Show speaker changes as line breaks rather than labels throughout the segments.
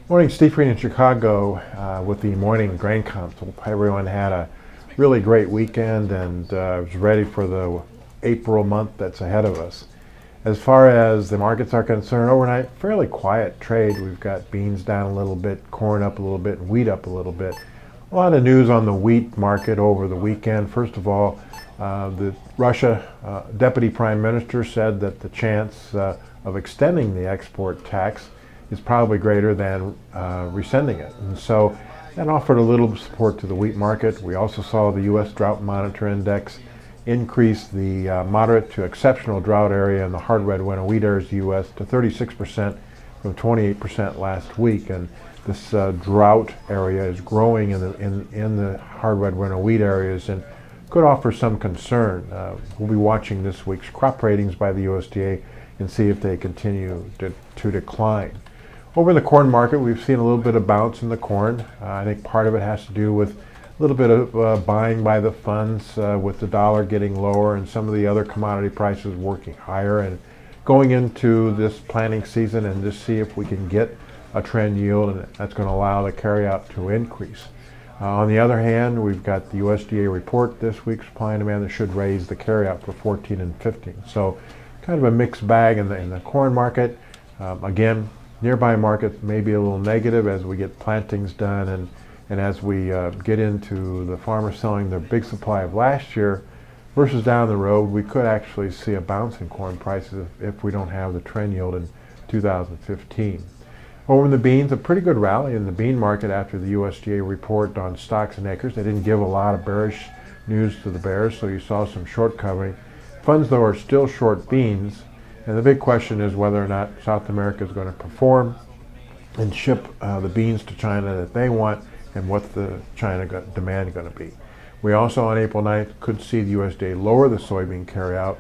Morning, Steve Green in Chicago with the morning grain comps. Hope everyone had a really great weekend and is ready for the April month that's ahead of us. As far as the markets are concerned, overnight, fairly quiet trade. We've got beans down a little bit, corn up a little bit, and wheat up a little bit. A lot of news on the wheat market over the weekend. First of all, the Russia Deputy Prime Minister said that the chance of extending the export tax is probably greater than rescinding it. And so that offered a little support to the wheat market. We also saw the U.S. Drought Monitor Index increase the moderate to exceptional drought area in the hard red winter wheat areas of the U.S. to 36% from 28% last week. And this drought area is growing in the hard red winter wheat areas and could offer some concern. We'll be watching this week's crop ratings by the USDA and see if they continue to decline. Over in the corn market, we've seen a little bit of bounce in the corn. I think part of it has to do with a little bit of buying by the funds with the dollar getting lower and some of the other commodity prices working higher, and going into this planting season and just see if we can get a trend yield, and that's going to allow the carryout to increase. On the other hand, we've got the USDA report this week, supply and demand, that should raise the carryout for 14 and 15. So kind of a mixed bag in the corn market. Again, nearby markets may be a little negative as we get plantings done and as we get into the farmers selling their big supply of last year versus down the road, we could actually see a bounce in corn prices if we don't have the trend yield in 2015. Over in the beans, a pretty good rally in the bean market after the USDA report on stocks and acres. They didn't give a lot of bearish news to the bears, so you saw some short covering. Funds, though, are still short beans. And the big question is whether or not South America is going to perform and ship the beans to China that they want, and what's the China demand going to be. We also on April 9th could see the USDA lower the soybean carryout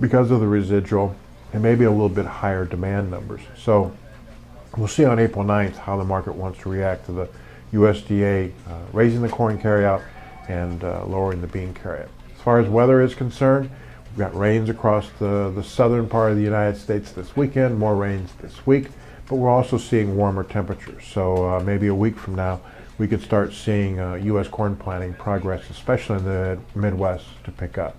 because of the residual and maybe a little bit higher demand numbers. So we'll see on April 9th how the market wants to react to the USDA raising the corn carryout and lowering the bean carryout. As far as weather is concerned, we've got rains across the southern part of the United States this weekend, more rains this week, but we're also seeing warmer temperatures. So maybe a week from now, we could start seeing U.S. corn planting progress, especially in the Midwest, to pick up.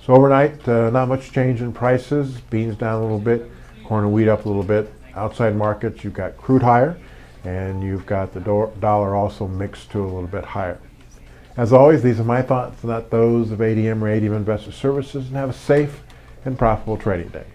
So overnight, not much change in prices. Beans down a little bit, corn and wheat up a little bit. Outside markets, you've got crude higher, and you've got the dollar also mixed to a little bit higher. As always, these are my thoughts, not those of ADM or ADM Investor Services, and have a safe and profitable trading day.